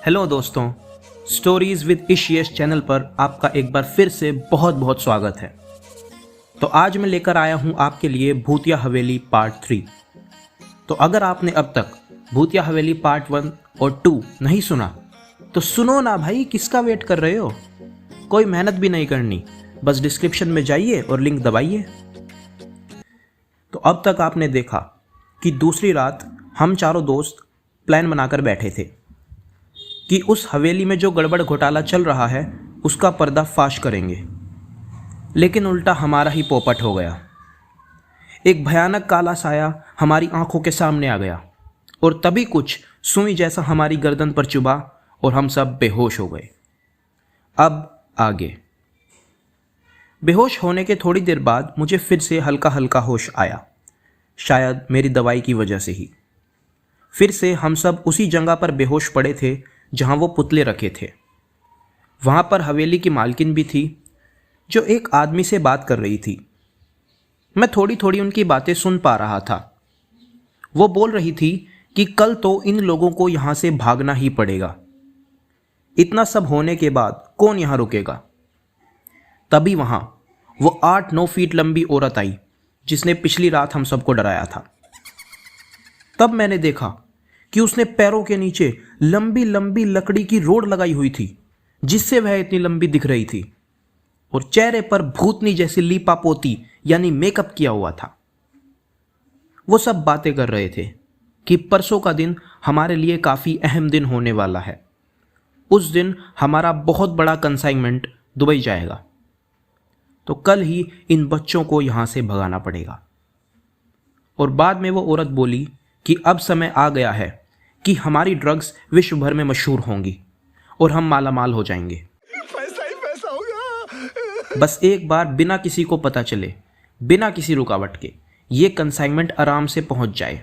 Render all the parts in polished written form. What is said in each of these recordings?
Hello दोस्तों, stories with इशियस channel पर आपका एक बार फिर से बहुत बहुत स्वागत है। तो आज मैं लेकर आया हूं आपके लिए भूतिया हवेली पार्ट 3। तो अगर आपने अब तक भूतिया हवेली पार्ट 1 और 2 नहीं सुना तो सुनो ना भाई, किसका वेट कर रहे हो। कोई मेहनत भी नहीं करनी, बस डिस्क्रिप्शन में जाइए और लिंक दबाइए। तो अब तक आपने देखा कि दूसरी रात हम चारों दोस्त प्लान बनाकर बैठे थे कि उस हवेली में जो गड़बड़ घोटाला चल रहा है उसका पर्दाफाश करेंगे, लेकिन उल्टा हमारा ही पोपट हो गया। एक भयानक काला साया हमारी आंखों के सामने आ गया और तभी कुछ सुई जैसा हमारी गर्दन पर चुभा और हम सब बेहोश हो गए। अब आगे। बेहोश होने के थोड़ी देर बाद मुझे फिर से हल्का हल्का होश आया, शायद मेरी दवाई की वजह से ही। फिर से हम सब उसी जगह पर बेहोश पड़े थे जहां वो पुतले रखे थे। वहां पर हवेली की मालकिन भी थी जो एक आदमी से बात कर रही थी। मैं थोड़ी थोड़ी उनकी बातें सुन पा रहा था। वो बोल रही थी कि कल तो इन लोगों को यहां से भागना ही पड़ेगा। इतना सब होने के बाद कौन यहां रुकेगा। तभी वहां वो 8-9 फीट लंबी औरत आई जिसने पिछली रात हम सबको डराया था। तब मैंने देखा कि उसने पैरों के नीचे लंबी लंबी लकड़ी की रोड लगाई हुई थी जिससे वह इतनी लंबी दिख रही थी, और चेहरे पर भूतनी जैसी लीपापोती यानी मेकअप किया हुआ था। वो सब बातें कर रहे थे कि परसों का दिन हमारे लिए काफ़ी अहम दिन होने वाला है। उस दिन हमारा बहुत बड़ा कंसाइनमेंट दुबई जाएगा, तो कल ही इन बच्चों को यहां से भगाना पड़ेगा। और बाद में वो औरत बोली कि अब समय आ गया है कि हमारी ड्रग्स विश्व भर में मशहूर होंगी और हम मालामाल हो जाएंगे। पैसा ही पैसा होगा। बस एक बार बिना किसी को पता चले, बिना किसी रुकावट के ये कंसाइनमेंट आराम से पहुंच जाए।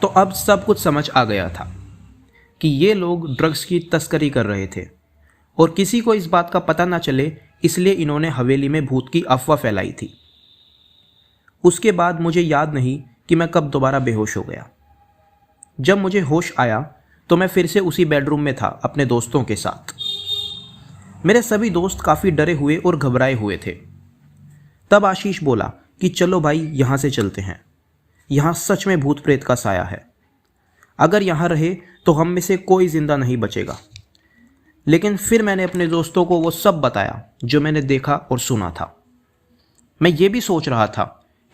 तो अब सब कुछ समझ आ गया था कि ये लोग ड्रग्स की तस्करी कर रहे थे और किसी को इस बात का पता ना चले, इसलिए इन्होंने हवेली में भूत की अफवाह फैलाई थी। उसके बाद मुझे याद नहीं कि मैं कब दोबारा बेहोश हो गया। जब मुझे होश आया तो मैं फिर से उसी बेडरूम में था अपने दोस्तों के साथ। मेरे सभी दोस्त काफ़ी डरे हुए और घबराए हुए थे। तब आशीष बोला कि चलो भाई यहाँ से चलते हैं, यहाँ सच में भूत प्रेत का साया है। अगर यहाँ रहे तो हम में से कोई जिंदा नहीं बचेगा। लेकिन फिर मैंने अपने दोस्तों को वो सब बताया जो मैंने देखा और सुना था। मैं ये भी सोच रहा था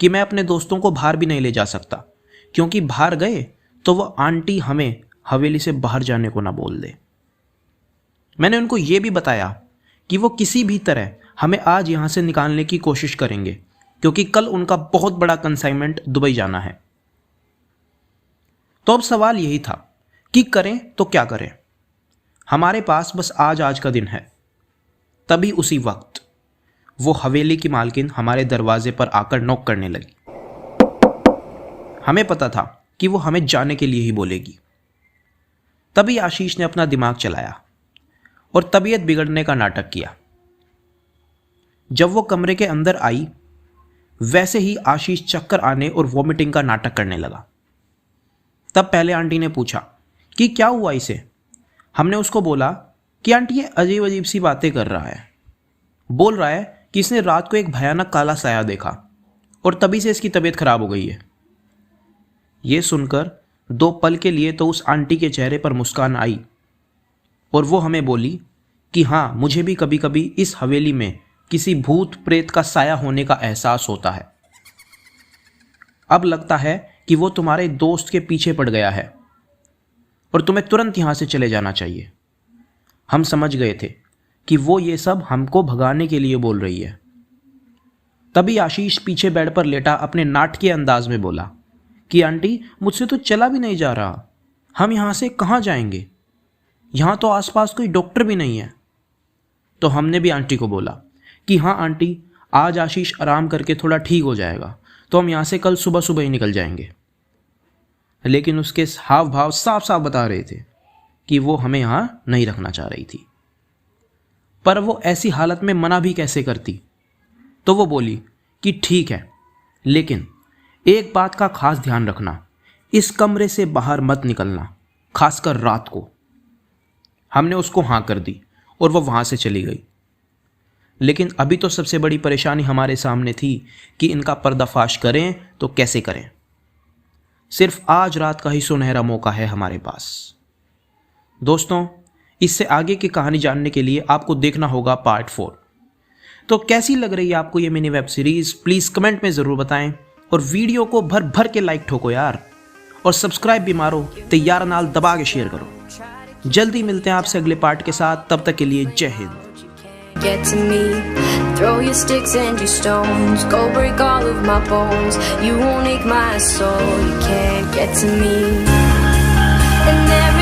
कि मैं अपने दोस्तों को बाहर भी नहीं ले जा सकता, क्योंकि बाहर गए तो वो आंटी हमें हवेली से बाहर जाने को ना बोल दे। मैंने उनको ये भी बताया कि वो किसी भी तरह हमें आज यहाँ से निकालने की कोशिश करेंगे, क्योंकि कल उनका बहुत बड़ा कंसाइनमेंट दुबई जाना है। तो अब सवाल यही था कि करें तो क्या करें। हमारे पास बस आज का दिन है। तभी उसी वक्त वो हवेली की मालकिन हमारे दरवाजे पर आकर नॉक करने लगी। हमें पता था कि वो हमें जाने के लिए ही बोलेगी। तभी आशीष ने अपना दिमाग चलाया और तबीयत बिगड़ने का नाटक किया। जब वो कमरे के अंदर आई, वैसे ही आशीष चक्कर आने और वॉमिटिंग का नाटक करने लगा। तब पहले आंटी ने पूछा कि क्या हुआ इसे। हमने उसको बोला कि आंटी ये अजीब अजीब सी बातें कर रहा है। बोल रहा है कि इसने रात को एक भयानक काला साया देखा और तभी से इसकी तबीयत खराब हो गई है। ये सुनकर 2 पल के लिए तो उस आंटी के चेहरे पर मुस्कान आई और वो हमें बोली कि हाँ, मुझे भी कभी कभी इस हवेली में किसी भूत प्रेत का साया होने का एहसास होता है। अब लगता है कि वो तुम्हारे दोस्त के पीछे पड़ गया है और तुम्हें तुरंत यहां से चले जाना चाहिए। हम समझ गए थे कि वो ये सब हमको भगाने के लिए बोल रही है। तभी आशीष पीछे बेड पर लेटा अपने नाटकीय अंदाज में बोला कि आंटी, मुझसे तो चला भी नहीं जा रहा। हम यहाँ से कहाँ जाएंगे? यहाँ तो आसपास कोई डॉक्टर भी नहीं है। तो हमने भी आंटी को बोला कि हाँ आंटी, आज आशीष आराम करके थोड़ा ठीक हो जाएगा तो हम यहाँ से कल सुबह सुबह ही निकल जाएंगे। लेकिन उसके हाव भाव साफ साफ बता रहे थे कि वो हमें यहाँ नहीं रखना चाह रही थी। पर वो ऐसी हालत में मना भी कैसे करती। तो वो बोली कि ठीक है, लेकिन एक बात का खास ध्यान रखना इस कमरे से बाहर मत निकलना, खासकर रात को। हमने उसको हाँ कर दी और वो वहाँ से चली गई। लेकिन अभी तो सबसे बड़ी परेशानी हमारे सामने थी कि इनका पर्दाफाश करें तो कैसे करें। सिर्फ आज रात का ही सुनहरा मौका है हमारे पास। दोस्तों, इससे आगे की कहानी जानने के लिए आपको देखना होगा पार्ट 4। तो कैसी लग रही है आपको ये mini web series, please comment में ज़रूर बताएं और वीडियो को भर भर के लाइक ठोको यार, और सब्सक्राइब भी मारो, तैयार नाल दबा के शेयर करो। जल्दी मिलते हैं आपसे अगले पार्ट के साथ, तब तक के लिए जय Hind. Get to me, throw your sticks and your stones, go break all of my bones, you won't ache my soul, you can't get to me. And there